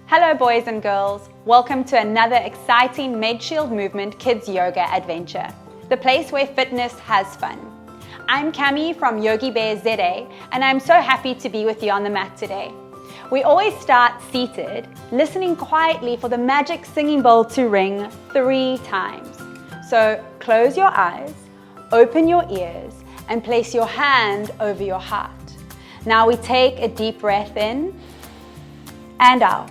Hello boys and girls, welcome to another exciting Medshield Movement Kids Yoga adventure, the place where fitness has fun. I'm Cami from Yogi Bear ZA and I'm so happy to be with you on the mat today. We always start seated, listening quietly for the magic singing bowl to ring 3 times. So close your eyes, open your ears and place your hand over your heart. Now we take a deep breath in and out.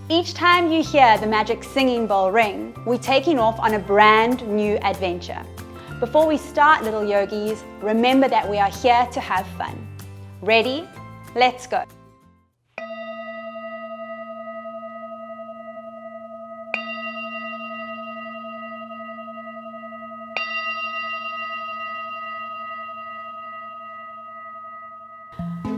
Each time you hear the magic singing bowl ring, we're taking off on a brand new adventure. Before we start, little yogis, remember that we are here to have fun. Ready? Let's go.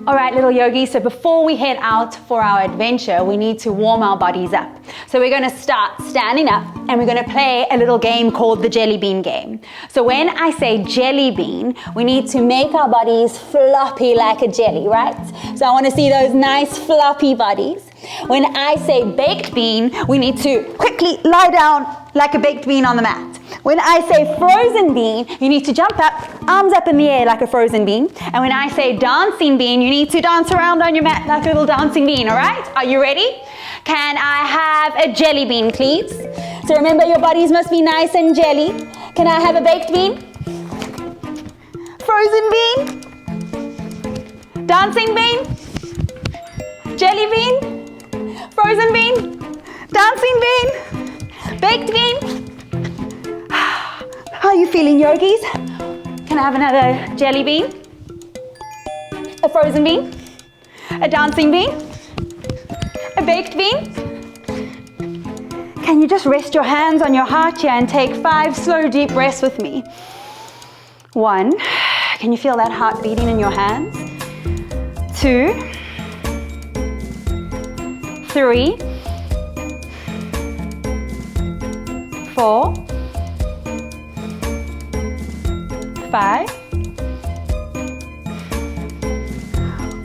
All right, little yogis, so before we head out for our adventure, we need to warm our bodies up. So we're going to start standing up and we're going to play a little game called the jelly bean game. So when I say jelly bean, we need to make our bodies floppy like a jelly, right? So I want to see those nice floppy bodies. When I say baked bean, we need to quickly lie down like a baked bean on the mat. When I say frozen bean, you need to jump up, arms up in the air like a frozen bean. And when I say dancing bean, you need to dance around on your mat like a little dancing bean, all right? Are you ready? Can I have a jelly bean, please? So remember, your bodies must be nice and jelly. Can I have a baked bean? Frozen bean? Dancing bean? Jelly bean? Frozen bean? Dancing bean? Baked bean? How are you feeling, yogis? Can I have another jelly bean? A frozen bean? A dancing bean? A baked bean? Can you just rest your hands on your heart here and take 5 slow deep breaths with me? 1. Can you feel that heart beating in your hands? 2. 3. 4. 5.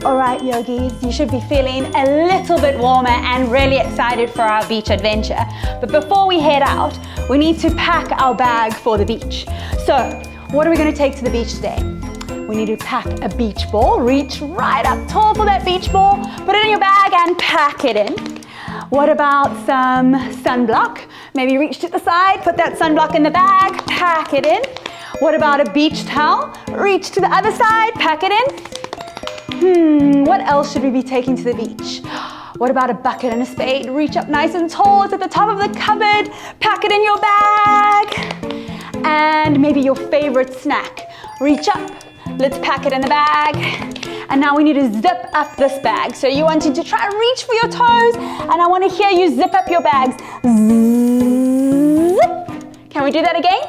All right, yogis, you should be feeling a little bit warmer and really excited for our beach adventure. But before we head out, we need to pack our bag for the beach. So, what are we going to take to the beach today? We need to pack a beach ball. Reach right up tall for that beach ball. Put it in your bag and pack it in. What about some sunblock? Maybe reach to the side, put that sunblock in the bag, pack it in. What about a beach towel? Reach to the other side, pack it in. What else should we be taking to the beach? What about a bucket and a spade? Reach up nice and tall, it's at the top of the cupboard, pack it in your bag. And maybe your favorite snack. Reach up, let's pack it in the bag. And now we need to zip up this bag. So you want to try and reach for your toes, and I want to hear you zip up your bags. Zip. Can we do that again?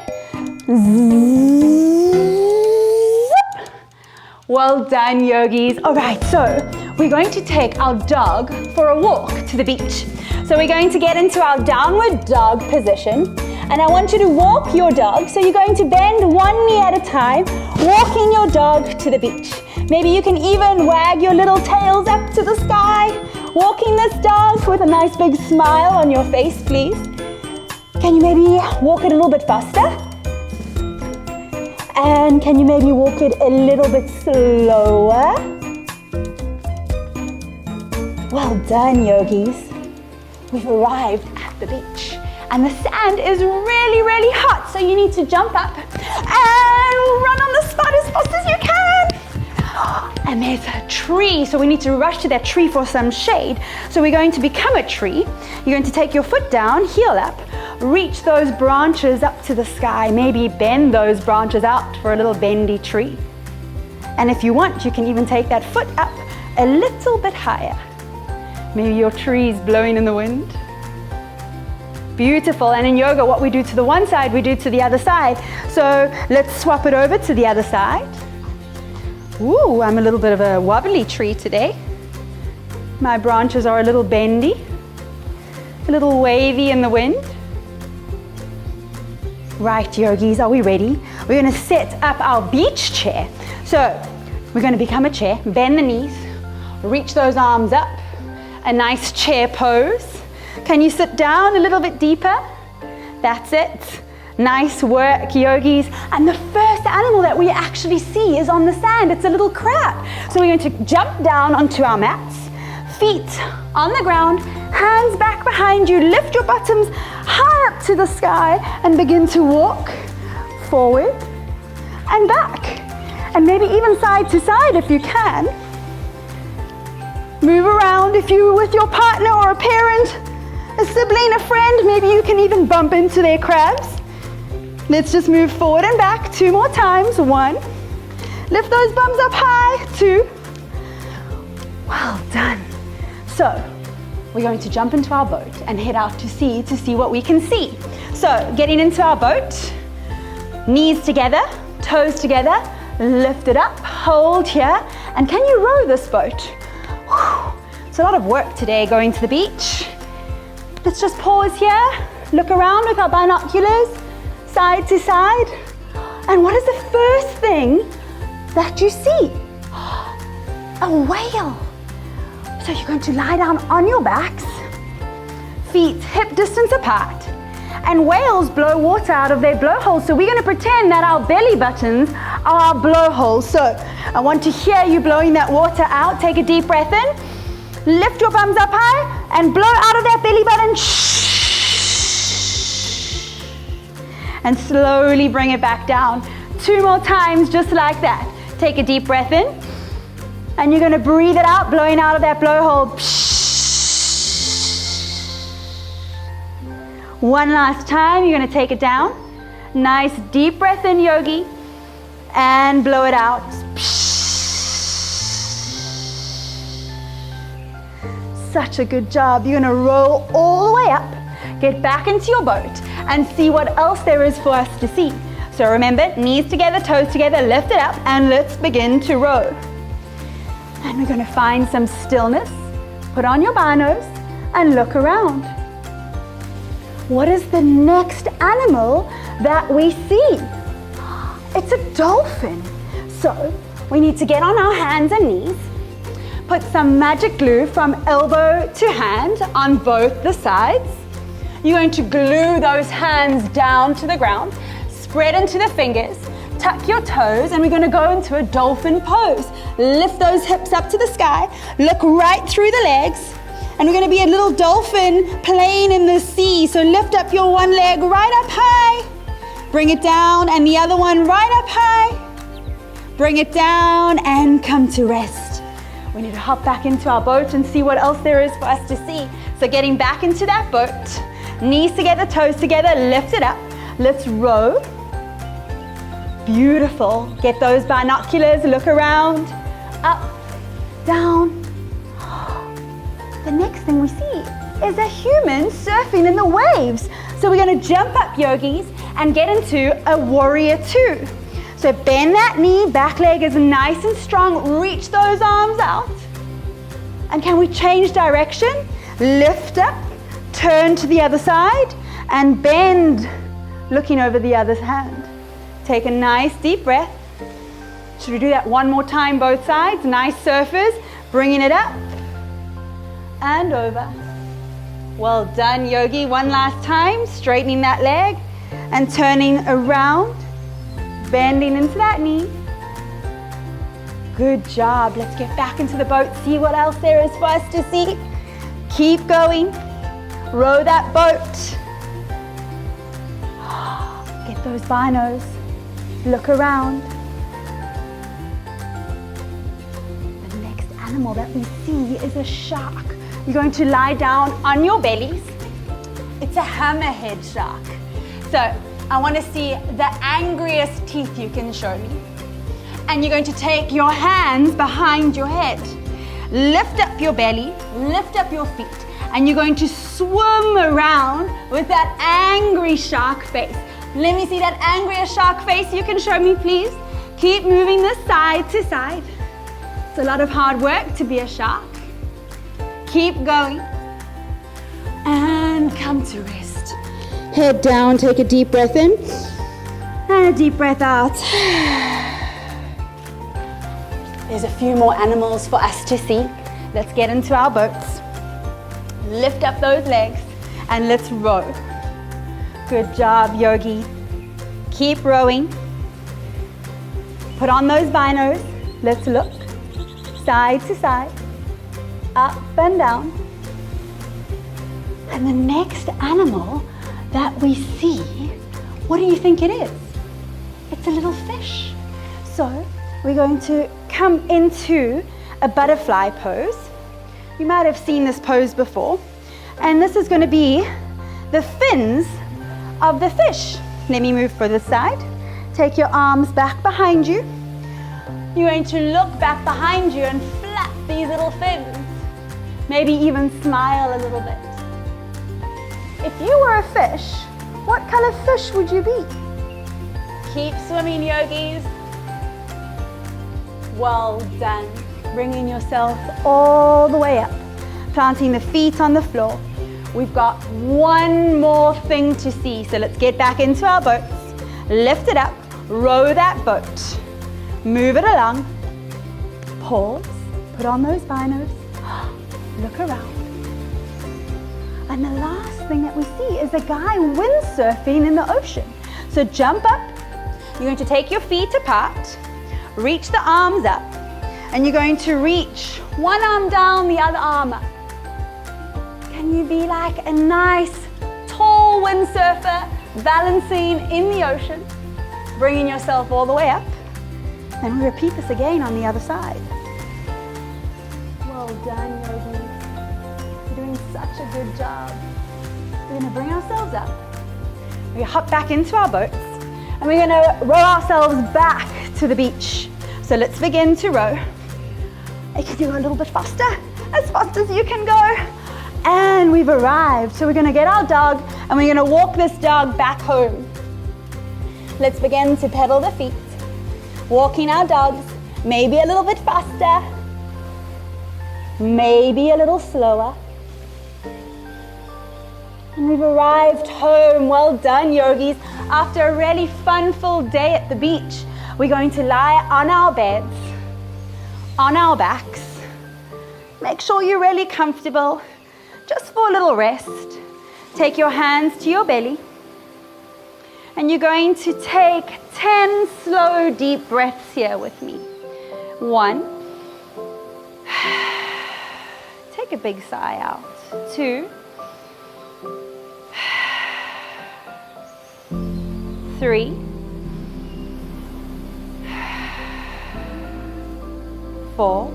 Zip. Well done, yogis. All right, so we're going to take our dog for a walk to the beach. So we're going to get into our downward dog position. And I want you to walk your dog. So you're going to bend one knee at a time, walking your dog to the beach. Maybe you can even wag your little tails up to the sky, walking this dog with a nice big smile on your face, please. Can you maybe walk it a little bit faster? And can you maybe walk it a little bit slower? Well done, yogis. We've arrived at the beach. And the sand is really, really hot. So you need to jump up and run on the spot as fast as you can. And there's a tree. So we need to rush to that tree for some shade. So we're going to become a tree. You're going to take your foot down, heel up, reach those branches up to the sky. Maybe bend those branches out for a little bendy tree. And if you want, you can even take that foot up a little bit higher. Maybe your tree's blowing in the wind. Beautiful. And in yoga, what we do to the one side, we do to the other side. So let's swap it over to the other side. Ooh, I'm a little bit of a wobbly tree today. My branches are a little bendy, a little wavy in the wind. Right, yogis, are we ready? We're going to set up our beach chair. So We're going to become a chair. Bend the knees. Reach those arms up. A nice chair pose. Can you sit down a little bit deeper? That's it. Nice work, yogis. And the first animal that we actually see is on the sand. It's a little crab. So we're going to jump down onto our mats. Feet on the ground, hands back behind you. Lift your bottoms high up to the sky and begin to walk forward and back. And maybe even side to side if you can. Move around if you're with your partner or a parent, a sibling, a friend. Maybe you can even bump into their crabs. Let's just move forward and back 2 more times. 1. Lift those bums up high. 2. Well done. So we're going to jump into our boat and head out to see what we can see. So getting into our boat, knees together, toes together, lift it up, hold here. And can you row this boat? It's a lot of work today going to the beach. Let's just pause here, look around with our binoculars, side to side. And what is the first thing that you see? A whale. So you're going to lie down on your backs, feet hip distance apart. And whales blow water out of their blowholes. So we're going to pretend that our belly buttons are our blowholes. So I want to hear you blowing that water out. Take a deep breath in. Lift your bums up high and blow out of that belly button. And slowly bring it back down. 2 more times just like that. Take a deep breath in. And you're going to breathe it out, blowing out of that blowhole. One last time, you're going to take it down. Nice deep breath in, yogi. And blow it out. Such a good job. You're going to roll all the way up, get back into your boat, and see what else there is for us to see. So remember, knees together, toes together, lift it up, and let's begin to row. And we're going to find some stillness. Put on your binos and look around. What is the next animal that we see? It's a dolphin. So we need to get on our hands and knees, put some magic glue from elbow to hand on both the sides. You're going to glue those hands down to the ground, spread into the fingers, tuck your toes, and we're going to go into a dolphin pose. Lift those hips up to the sky, look right through the legs, and we're going to be a little dolphin playing in the sea. So lift up your one leg right up high, bring it down, and the other one right up high. Bring it down and come to rest. We need to hop back into our boat and see what else there is for us to see. So getting back into that boat, knees together, toes together, lift it up. Let's row. Beautiful. Get those binoculars, look around, up, down. The next thing we see is a human surfing in the waves. So we're going to jump up, yogis, and get into a warrior 2. So bend that knee, back leg is nice and strong. Reach those arms out. And can we change direction? Lift up, turn to the other side, and bend, looking over the other hand. Take a nice deep breath. Should we do that one more time, both sides? Nice surfers, bringing it up and over. Well done, yogi. One last time, straightening that leg and turning around, bending into that knee. Good job. Let's get back into the boat, see what else there is for us to see. Keep going. Row that boat. Get those binos. Look around. The next animal that we see is a shark. You're going to lie down on your bellies. It's a hammerhead shark. So I want to see the angriest teeth you can show me. And you're going to take your hands behind your head. Lift up your belly, lift up your feet, and you're going to swim around with that angry shark face. Let me see that angriest shark face you can show me, please. Keep moving this side to side. It's a lot of hard work to be a shark. Keep going. And come to rest. Head down, take a deep breath in. And a deep breath out. There's a few more animals for us to see. Let's get into our boats. Lift up those legs and let's row. Good job, yogi. Keep rowing. Put on those binos. Let's look. Side to side. Up and down. And the next animal that we see, what do you think it is? It's a little fish. So we're going to come into a butterfly pose. You might have seen this pose before. And this is going to be the fins of the fish. Let me move for this side. Take your arms back behind you. You're going to look back behind you and flap these little fins. Maybe even smile a little bit. If you were a fish, what color fish would you be? Keep swimming, yogis. Well done. Bringing yourself all the way up. Planting the feet on the floor. We've got one more thing to see. So let's get back into our boats. Lift it up. Row that boat. Move it along. Pause. Put on those binos. Look around. And the last thing that we see is a guy windsurfing in the ocean. So jump up. You're going to take your feet apart. Reach the arms up. And you're going to reach one arm down, the other arm up. Can you be like a nice, tall windsurfer balancing in the ocean, bringing yourself all the way up? And we repeat this again on the other side. Well done, yogis. You're doing such a good job. We're going to bring ourselves up. We're going to hop back into our boats. And we're going to row ourselves back to the beach. So let's begin to row. You can do a little bit faster, as fast as you can go. And we've arrived. So we're going to get our dog and we're going to walk this dog back home. Let's begin to pedal the feet. Walking our dogs, maybe a little bit faster, maybe a little slower. And we've arrived home. Well done, yogis. After a really fun, full day at the beach, we're going to lie on our beds, on our backs. Make sure you're really comfortable, just for a little rest. Take your hands to your belly. And you're going to take 10 slow, deep breaths here with me. 1. Take a big sigh out. 2. 3. 4.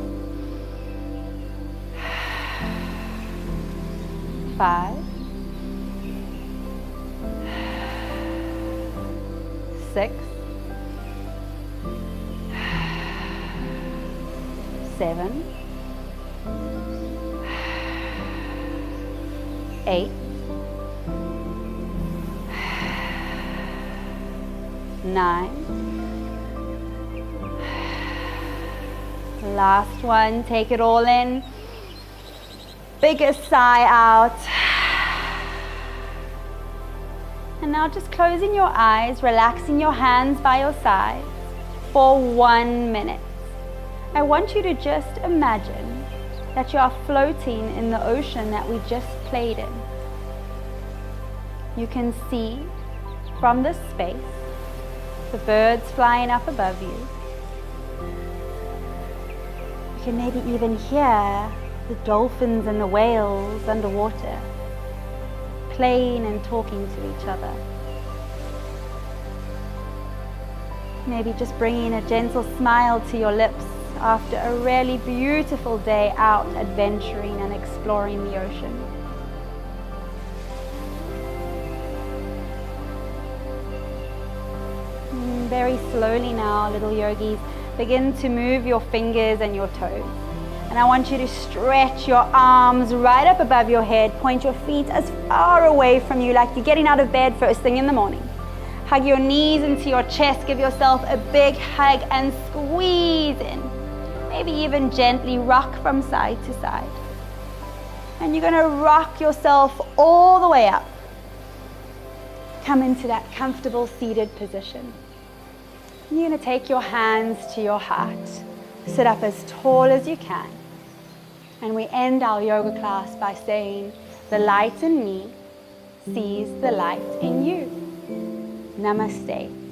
5. 6. 7. 8. 9. Last one, take it all in. Biggest sigh out. And now just closing your eyes, relaxing your hands by your sides for 1 minute. I want you to just imagine that you are floating in the ocean that we just played in. You can see from this space the birds flying up above you. You can maybe even hear the dolphins and the whales underwater, playing and talking to each other. Maybe just bringing a gentle smile to your lips after a really beautiful day out adventuring and exploring the ocean. Very slowly now, little yogis, begin to move your fingers and your toes. And I want you to stretch your arms right up above your head, point your feet as far away from you like you're getting out of bed first thing in the morning. Hug your knees into your chest, give yourself a big hug and squeeze in. Maybe even gently rock from side to side. And you're going to rock yourself all the way up. Come into that comfortable seated position. You're going to take your hands to your heart. Sit up as tall as you can. And we end our yoga class by saying, the light in me sees the light in you. Namaste.